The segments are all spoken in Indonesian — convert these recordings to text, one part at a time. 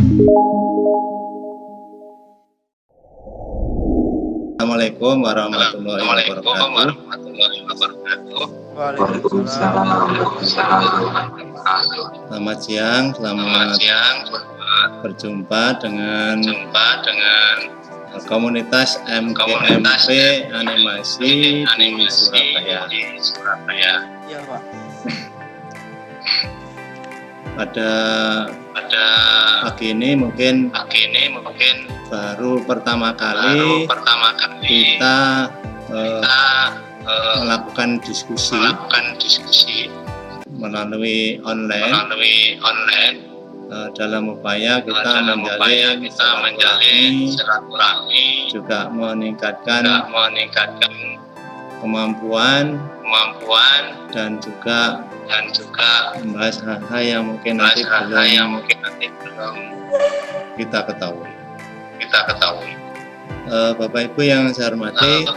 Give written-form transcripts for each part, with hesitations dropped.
Assalamualaikum warahmatullahi wabarakatuh. Waalaikumsalam. Selamat siang, selamat berjumpa dengan komunitas MGMP animasi di Surabaya. Iya, Pak. Pada pagi ini mungkin baru pertama kali kita melakukan diskusi melalui online dalam upaya kita menjalin silaturahmi, juga meningkatkan kemampuan dan juga membahas hal-hal yang mungkin nanti belum kita ketahui. Bapak Ibu yang saya hormati,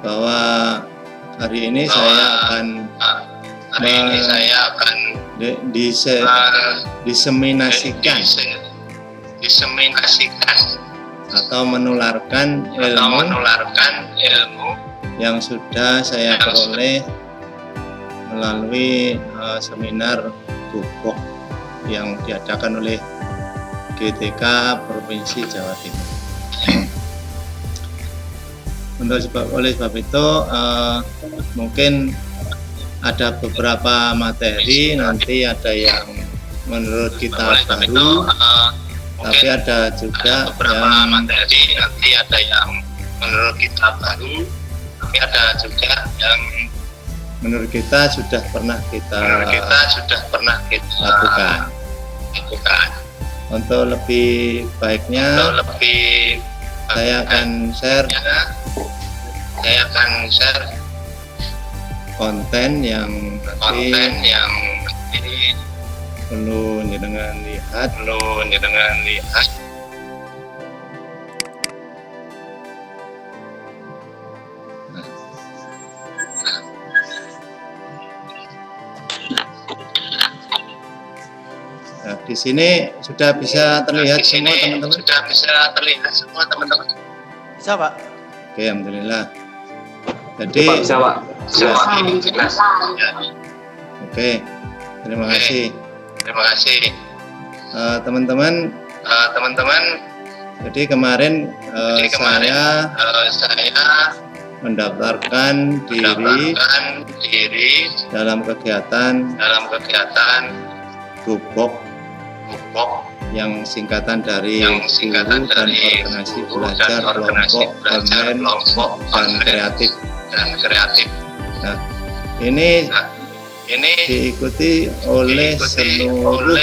bahwa hari ini saya akan diseminasikan atau menularkan ilmu yang sudah saya peroleh melalui seminar Gubok yang diadakan oleh GTK Provinsi Jawa Timur. Oleh sebab itu mungkin ada beberapa materi, nanti ada yang menurut kita baru, tapi ada juga yang menurut kita sudah pernah kita lakukan. Untuk lebih baiknya saya akan share konten yang nanti perlu dengan lihat. Nah, di sini sudah bisa terlihat semua teman-teman. Bisa, Pak. Oke, alhamdulillah. Jadi bisa, Pak. Oke, terima kasih. Teman-teman. Jadi kemarin saya mendaftarkan diri dalam kegiatan Gubok yang singkatan dari Guru dan Organisasi Belajar Kelompok Online dan Kreatif. Nah, ini diikuti oleh seluruh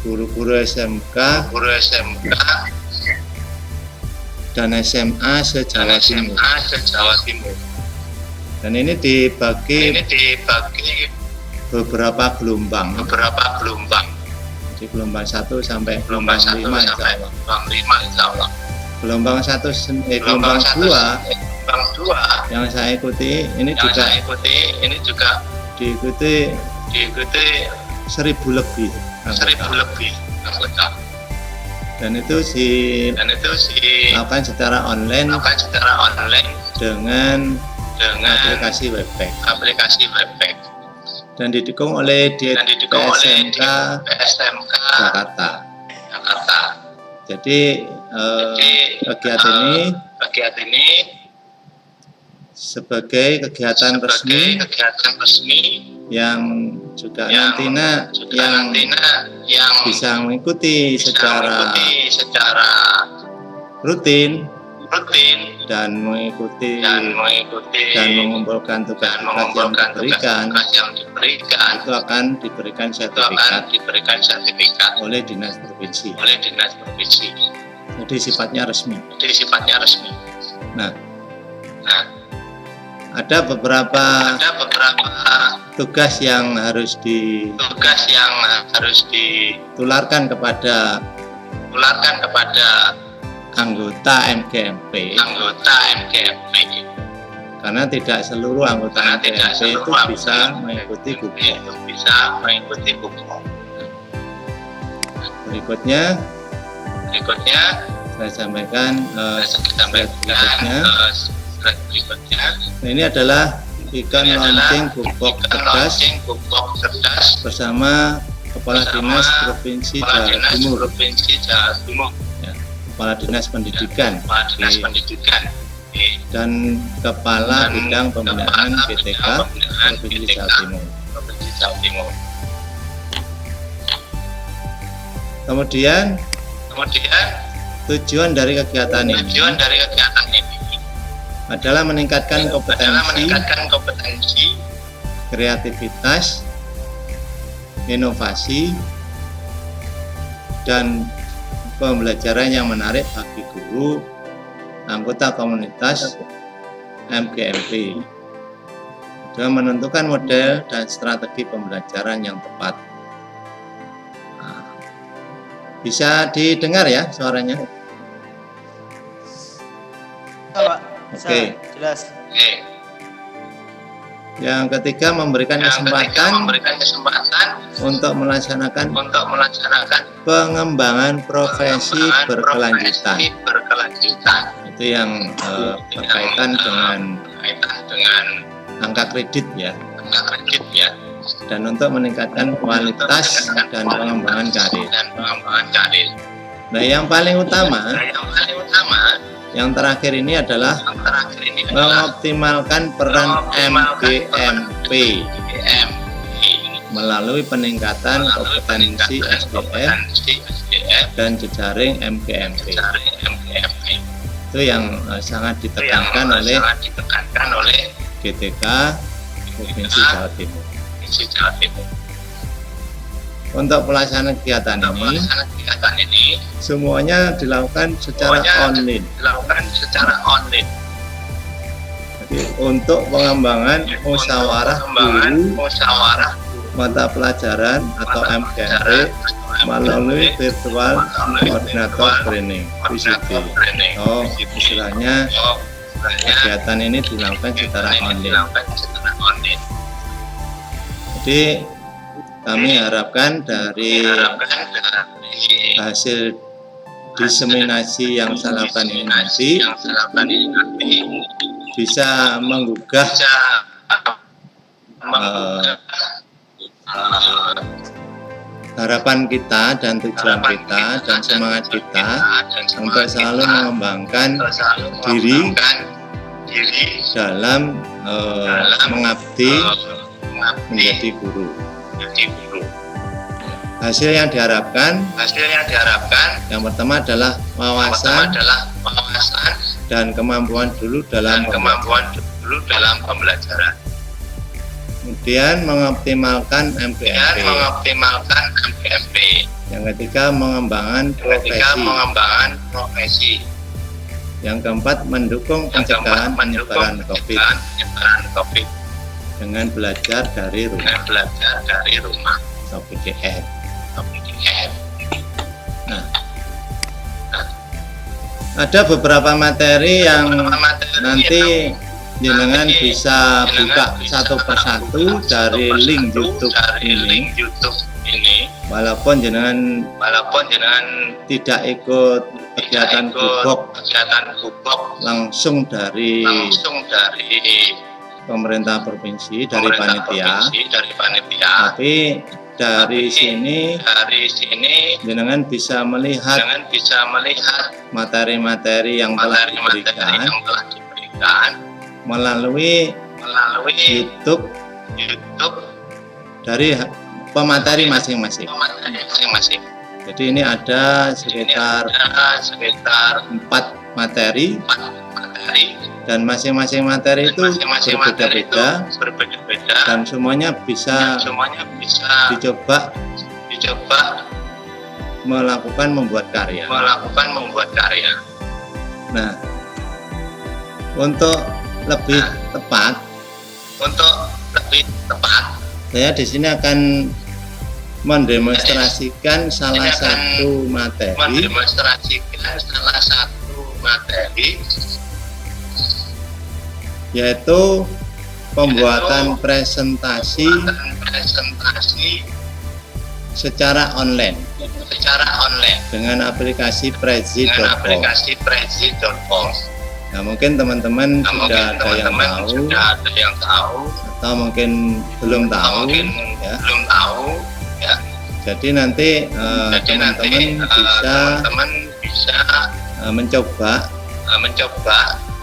guru-guru SMK dan SMA se-Jawa Timur. Dan ini dibagi beberapa gelombang. Jadi gelombang 1 sampai gelombang 5 insya Allah. Gelombang 2 yang saya ikuti ini juga diikuti 1.000 lebih anggota. Dan itu dilakukan secara online dengan aplikasi Webpack. Dan didukung oleh PSMK Jakarta. Jadi kegiatan ini sebagai kegiatan resmi yang juga nantinya yang bisa mengikuti secara rutin dan mengikuti dan mengumpulkan tugas yang diberikan itu akan diberikan sertifikat oleh dinas provinsi. Jadi sifatnya resmi. Nah, ada beberapa tugas yang harus ditularkan kepada anggota MGMP karena tidak seluruh anggota MPMP itu bisa mengikuti gubuk. Berikutnya saya sampaikan berikutnya. Nah, ini adalah ikon launching Gubok Cerdas bersama Kepala Dinas Provinsi Jawa Timur. Ya, Kepala Dinas Pendidikan dan Kepala Bidang Pembinaan GTK Provinsi Jawa Timur. Kemudian tujuan dari kegiatan ini adalah meningkatkan kompetensi, kreativitas, inovasi, dan pembelajaran yang menarik bagi guru, anggota komunitas MGMP, dan menentukan model dan strategi pembelajaran yang tepat. Bisa didengar ya suaranya? Pak. Oke. Jelas. Yang ketiga, memberikan kesempatan untuk melaksanakan pengembangan profesi berkelanjutan. Itu yang berkaitan dengan angka kredit ya. Dan untuk meningkatkan kualitas dan pengembangan karir. Nah, yang paling utama, yang terakhir ini adalah mengoptimalkan peran MGMP melalui peningkatan kompetensi SDM dan jejaring MGMP. Itu yang sangat ditekankan oleh GTK Provinsi Jawa Timur. Untuk pelaksanaan kegiatan ini semuanya dilakukan secara online. Jadi untuk pengembangan musyawarah guru mata pelajaran atau MGMP melalui virtual koordinator training (VCT). Istilahnya kegiatan ini dilakukan secara online. Jadi kami harapkan dari hasil diseminasi yang saya lakukan ini nanti bisa menggugah harapan kita dan tujuan kita dan semangat kita untuk selalu mengembangkan diri dalam mengabdi menjadi guru. Hasil yang diharapkan yang pertama adalah wawasan dan kemampuan dulu dalam pembelajaran. Kemudian mengoptimalkan MGMP. Yang ketiga, mengembangkan profesi. Yang keempat, mendukung pencegahan penyebaran COVID dengan belajar dari rumah atau PDR. Nah, ada beberapa materi yang nanti jenengan bisa buka satu persatu dari link YouTube ini. Walaupun jenengan tidak ikut kegiatan Gubok langsung dari pemerintah provinsi, dari panitia, tapi dari sini jenengan bisa melihat materi-materi yang telah diberikan melalui YouTube dari pemateri masing-masing. Jadi ini ada sekitar 4 materi dan masing-masing materi itu berbeda-beda dan semuanya bisa dicoba membuat karya. Nah, untuk lebih tepat, saya di sini akan mendemonstrasikan salah satu materi yaitu pembuatan presentasi secara online dengan aplikasi Prezi.com. Nah, mungkin teman-teman sudah ada yang tahu atau mungkin belum tahu ya. Jadi nanti teman-teman bisa mencoba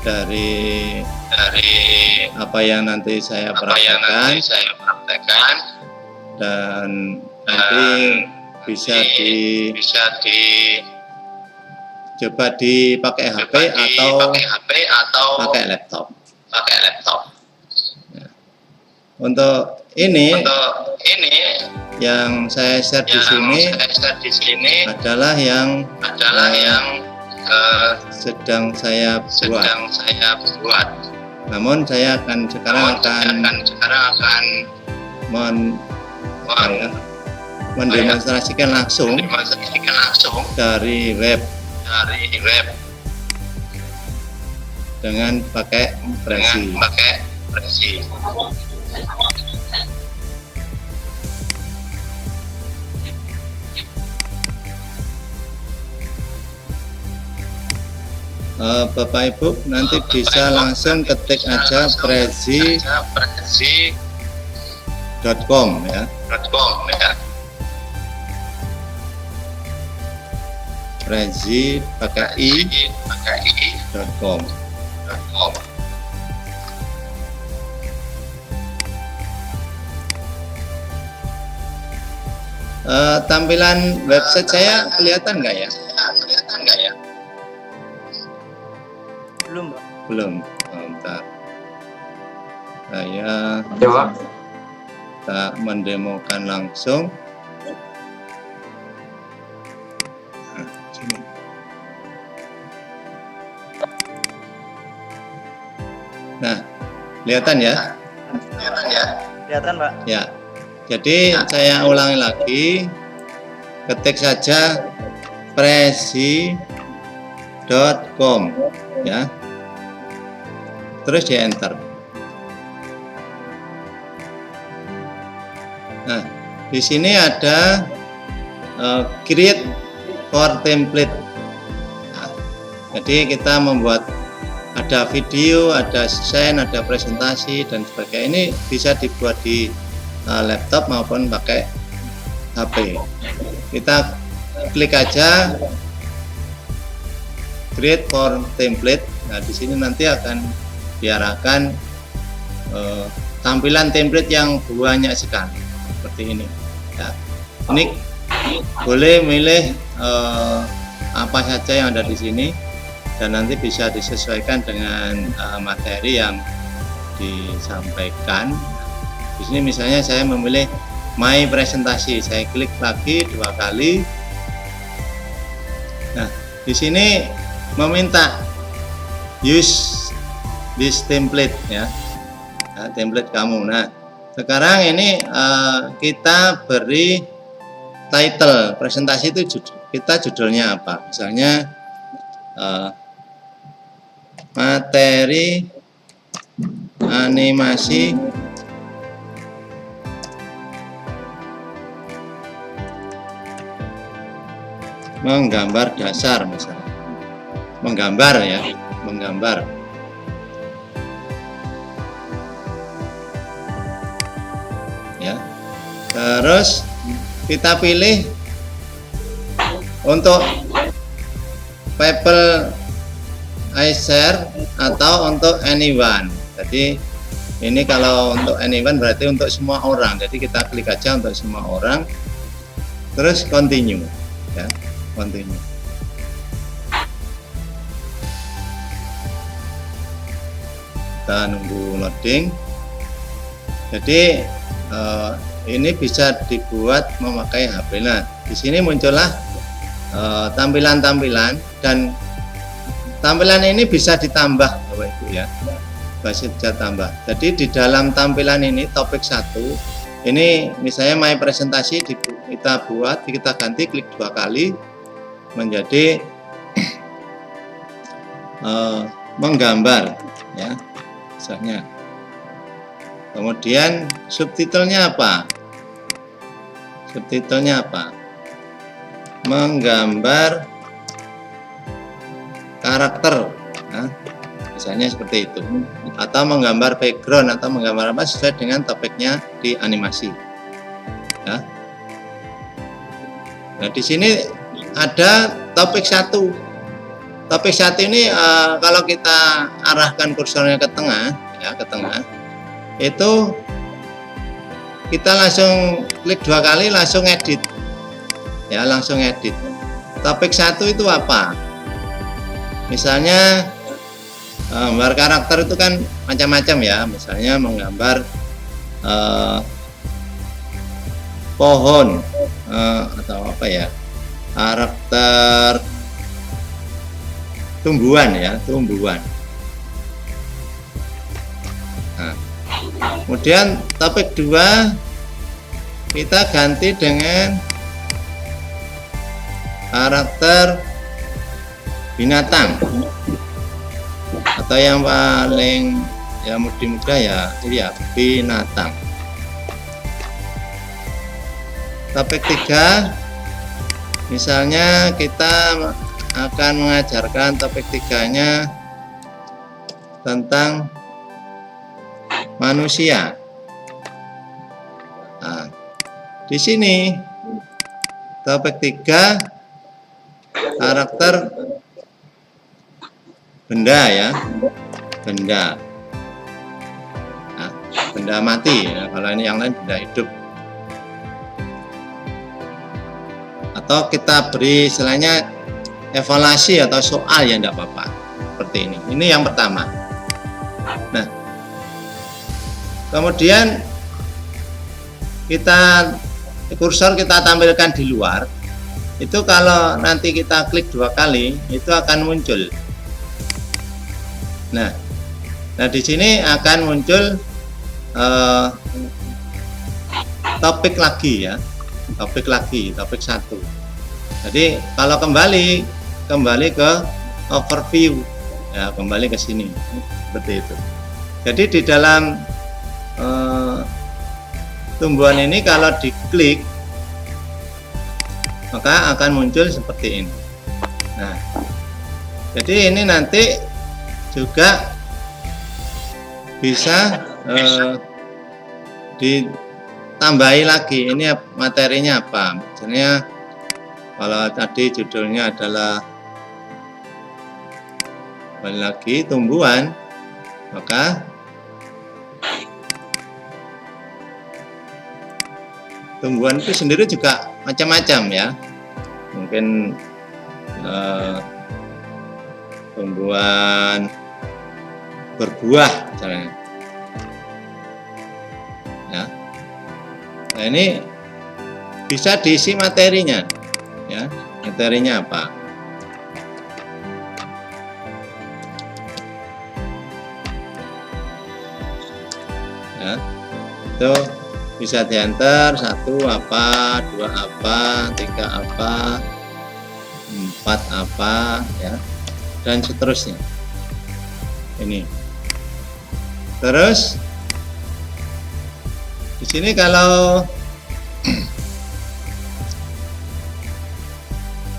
dari apa yang nanti saya praktekkan, dan nanti bisa coba dipakai HP atau pakai laptop. Ya. Untuk ini yang saya share di sini adalah yang sedang saya buat. Namun saya sekarang akan mendemonstrasikan langsung dari web dengan pakai Prezi. Bapak Ibu nanti bisa langsung ketik aja Prezi.com ya. Prezi pakai i.com. Tampilan website saya kelihatan nggak ya? Belum, Pak. Belum. Bentar. Saya tak mendemokan langsung. Nah, sini. Nah, kelihatan ya? Kelihatan, Pak. Ya. Jadi saya ulangi lagi. Ketik saja Prezi.com ya. Terus di enter. Nah, di sini ada create for template. Nah, jadi kita membuat ada video, ada desain, ada presentasi dan sebagainya. Ini bisa dibuat di laptop maupun pakai HP. Kita klik aja create for template. Nah, di sini nanti akan diarahkan tampilan template yang banyak sekali seperti ini ya. Ini boleh milih apa saja yang ada di sini dan nanti bisa disesuaikan dengan materi yang disampaikan. Di sini misalnya saya memilih my presentasi, saya klik lagi 2 kali. Nah, di sini meminta use this template ya. Nah, template kamu. Nah, sekarang ini kita beri title presentasi itu judulnya apa? Misalnya materi animasi menggambar dasar, misalnya menggambar ya, menggambar. Ya, terus kita pilih untuk people I share atau untuk anyone. Jadi ini kalau untuk anyone berarti untuk semua orang. Jadi kita klik aja untuk semua orang. Terus continue ya, continue. Kita nunggu loading. Jadi ini bisa dibuat memakai HP. Nah, di sini muncullah tampilan-tampilan dan tampilan ini bisa ditambah, Bapak Ibu ya. Bisa tambah. Jadi di dalam tampilan ini topik 1 ini misalnya my presentasi kita buat, kita ganti klik 2 kali menjadi menggambar ya. misalnya. Kemudian subtitlenya apa? Subtitlenya apa? Menggambar karakter, nah, misalnya seperti itu, atau menggambar background atau menggambar apa sesuai dengan topiknya di animasi. Ya. Nah, di sini ada topik 1. Topik 1 ini kalau kita arahkan kursornya ke tengah, ya ke tengah, itu kita langsung klik 2 kali langsung edit, ya langsung edit. Topik 1 itu apa? Misalnya gambar karakter itu kan macam-macam ya, misalnya menggambar pohon atau apa ya, karakter tumbuhan ya, tumbuhan. Nah, kemudian topik 2 kita ganti dengan karakter binatang, atau yang paling ya mudah ya binatang. Topik 3 misalnya kita akan mengajarkan topik 3-nya tentang manusia. Nah, di sini topik 3 karakter benda ya, benda. Nah, benda mati. Nah, kalau ini yang lain benda hidup. Atau kita beri istilahnya evaluasi atau soal, ya tidak apa-apa, seperti ini. Ini yang pertama. Nah, kemudian kursor kita tampilkan di luar. Itu kalau nanti kita klik 2 kali itu akan muncul. Nah di sini akan muncul topik lagi ya, topik 1. Jadi kalau kembali ke overview ya, kembali ke sini seperti itu. Jadi di dalam tumbuhan ini kalau diklik maka akan muncul seperti ini. Nah, jadi ini nanti juga bisa ditambahi lagi. Ini materinya apa? Misalnya kalau tadi judulnya adalah kembali lagi tumbuhan, maka tumbuhan itu sendiri juga macam-macam ya. Mungkin tumbuhan berbuah misalnya. Ya. Nah, ini bisa diisi materinya. Ya, materinya apa? Ya, itu bisa diantar 1 apa, 2 apa, 3 apa, 4 apa, ya, dan seterusnya. Ini. Terus di sini kalau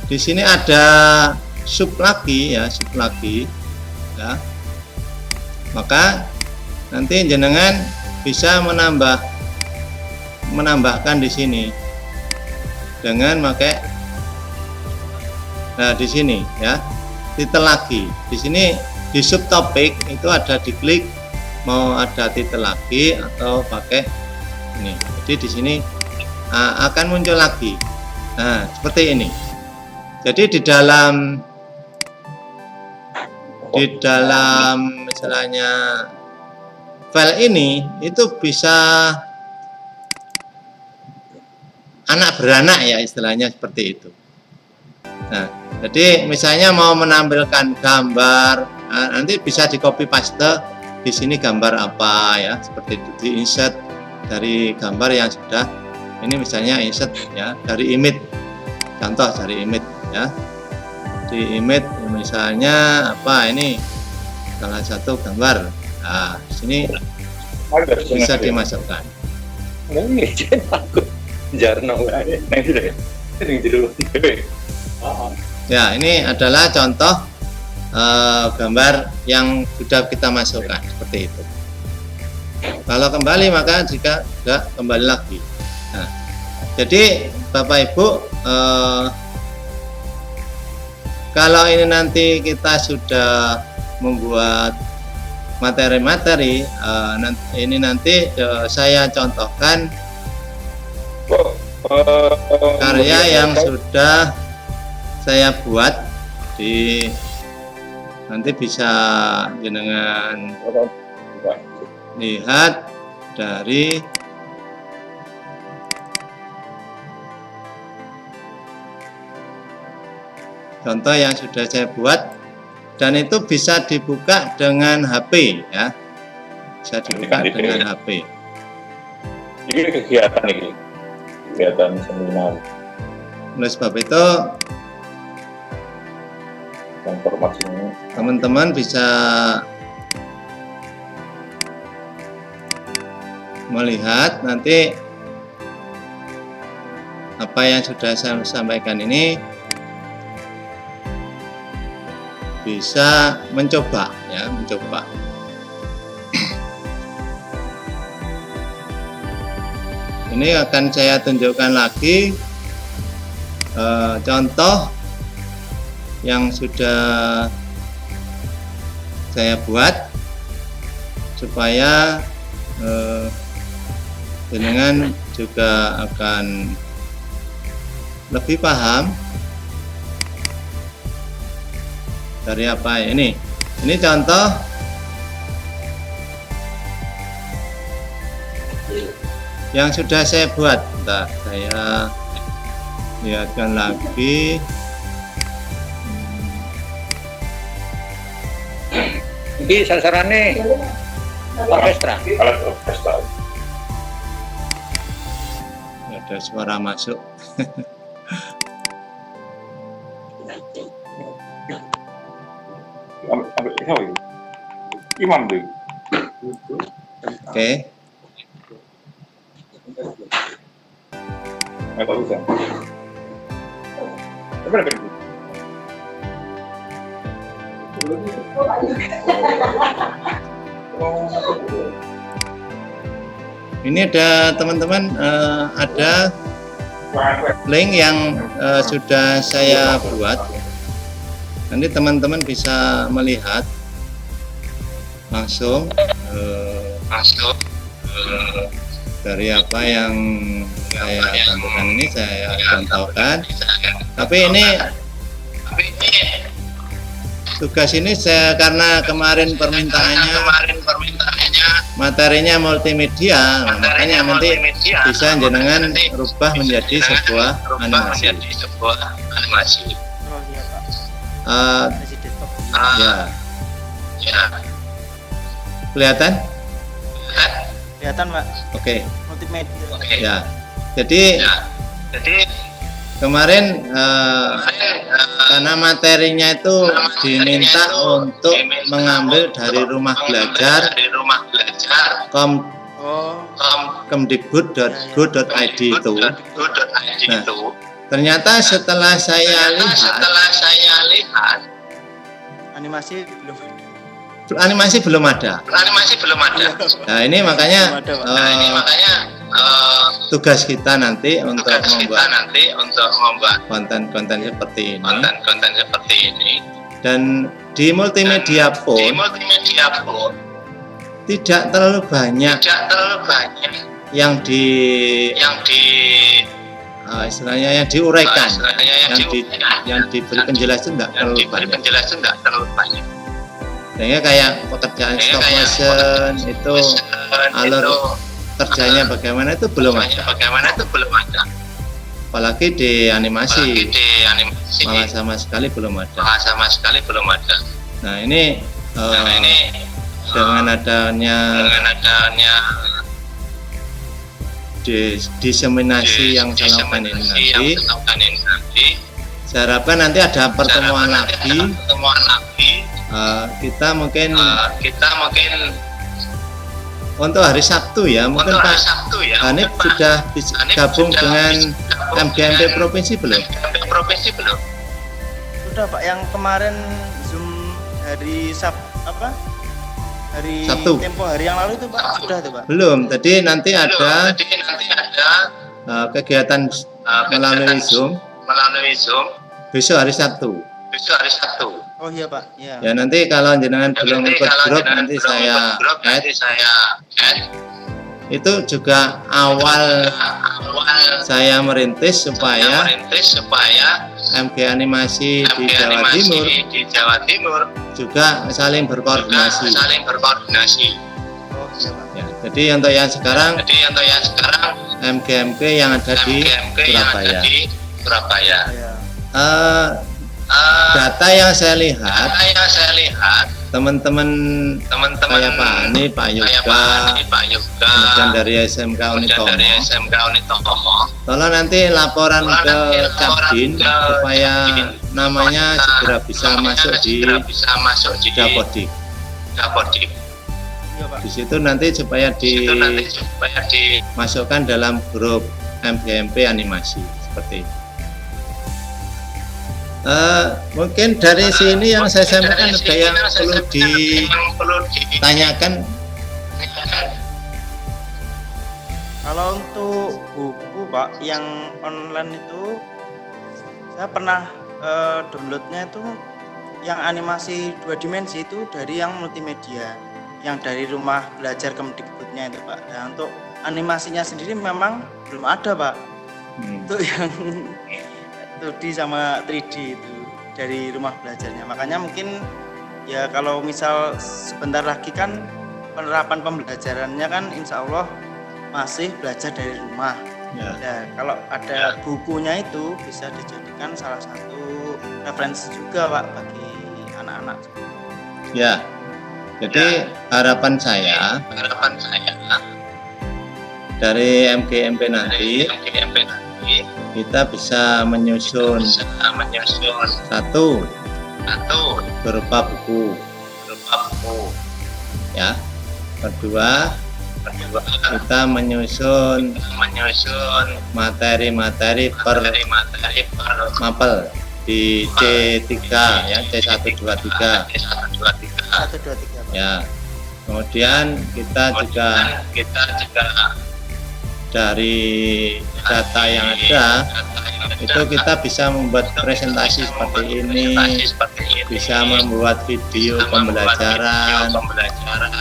di sini ada sub lagi ya, ya. Maka nanti jenengan bisa menambahkan di sini dengan pakai di sini ya, titel lagi. Di sini di subtopik itu ada diklik mau ada titel lagi atau pakai ini. Jadi di sini akan muncul lagi. Nah, seperti ini. Jadi di dalam misalnya file ini itu bisa anak beranak ya, istilahnya seperti itu. Nah, jadi misalnya mau menampilkan gambar, nanti bisa di copy paste di sini gambar apa ya, seperti itu, di insert dari gambar yang sudah ini, misalnya insert ya dari image, contoh dari image ya, di image misalnya apa, ini salah satu gambar. Nah, sini bisa dimasukkan. Ya, ini adalah contoh gambar yang sudah kita masukkan seperti itu. Kalau kembali maka jika enggak kembali lagi. Nah, jadi Bapak Ibu, kalau ini nanti kita sudah membuat materi-materi, ini nanti saya contohkan karya yang sudah saya buat nanti bisa jenengan lihat dari contoh yang sudah saya buat, dan itu bisa dibuka dengan HP ya, bisa dibuka dengan HP. Ini kegiatan seminar. Oleh sebab itu Informasinya teman-teman bisa melihat nanti apa yang sudah saya sampaikan ini, bisa mencoba ya, mencoba. Ini akan saya tunjukkan lagi contoh yang sudah saya buat supaya jenengan juga akan lebih paham dari apa ini. Ini contoh yang sudah saya buat. Bentar, saya lihatkan lagi. Ini sasarannya orkestra. Ada suara masuk. Imam tuh. Oke. Nggak bisa. Coba deh. Ini ada teman-teman, ada link yang sudah saya buat. Nanti teman-teman bisa melihat langsung dari apa yang saya tampilkan ini, saya contohkan. Tapi ini tugas ini saya, karena kemarin permintaannya materinya multimedia, makanya nanti bisa jenengan rubah menjadi sebuah animasi. Ya. Kelihatan? Kelihatan, Pak. Oke. Multimedia. Ya. Jadi kemarin karena materinya itu diminta untuk mengambil dari rumah belajar kemdikbud.go.id itu. Nah, ternyata setelah saya lihat animasi belum ada. Nah, ini makanya tugas kita nanti untuk membuat konten-konten seperti ini. Dan di multimedia pun tidak terlalu banyak yang istilahnya yang diuraikan, yang diberi penjelasan tidak terlalu banyak. Sehingga kayak pekerjaan stop motion itu alur kerjanya bagaimana itu belum ada. Apalagi di animasi, malah sama sekali belum ada. Nah, ini dengan adanya diseminasi yang saya lakukan ini nanti, saya harapkan nanti ada pertemuan lagi. Kita mungkin untuk hari Sabtu ya, mungkin Pak Hanif sudah gabung dengan MGMP provinsi belum? Sudah Pak, yang kemarin Zoom hari hari Sabtu. tempo hari yang lalu itu Pak, sudah tuh Pak. Belum. Tadi nanti ada kegiatan melalui Zoom besok hari Sabtu. Oh iya Pak, iya. Ya nanti kalau jenengan belum ikut grup nanti saya add. Itu juga awal saya merintis supaya MG Animasi di Jawa Timur juga saling berkoordinasi. Oh iya Pak. Ya, jadi untuk yang sekarang MGMP yang ada di Surabaya. Iya. Data yang saya lihat, teman-teman kayak Pak Hani, Pak Yoga, kemudian dari SMK Unitomo, tolong nanti laporan ke Capdin supaya namanya segera bisa masuk di Dapodik. Iya Pak. Di situ nanti supaya dimasukkan dalam grup MGMP animasi seperti itu. Mungkin dari sini yang saya sampaikan ada yang perlu ditanyakan. Kalau untuk buku Pak yang online itu saya pernah downloadnya itu yang animasi 2 dimensi itu dari yang multimedia, yang dari Rumah Belajar Kemdikbudnya itu Pak. Nah, untuk animasinya sendiri memang belum ada Pak. Itu yang 2D sama 3D itu dari Rumah Belajarnya. Makanya mungkin ya kalau misal sebentar lagi kan penerapan pembelajarannya kan insya Allah masih belajar dari rumah. Ya. Nah, kalau ada bukunya itu bisa dijadikan salah satu referensi juga Pak bagi anak-anak. Ya, jadi harapan saya dari MGMP nanti kita bisa menyusun satu berupa buku, ya. Kedua, kita menyusun materi-materi per mapel di C3 ya, C1 2 3. 1, 2, 3 Pak. Ya. Kemudian kita juga dari data yang ada itu kita bisa membuat presentasi seperti ini, bisa membuat video pembelajaran.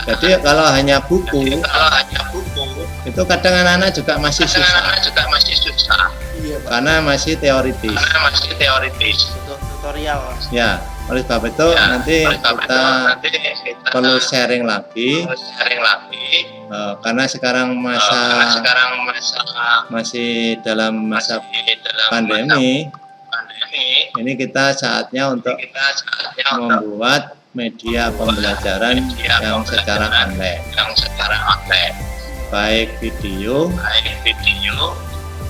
Jadi kalau hanya buku itu kadang anak-anak juga masih susah Iya Pak. karena masih teoritis. Untuk tutorial. Ya, oleh sebab itu nanti kita perlu sharing lagi karena sekarang masih dalam masa pandemi. Ini kita saatnya untuk membuat media pembelajaran yang secara online, baik video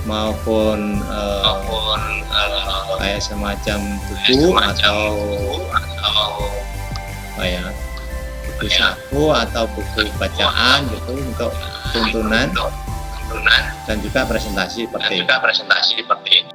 maupun kayak semacam buku atau apa ya, buku saku atau buku bacaan gitu untuk tuntunan dan juga presentasi seperti ini.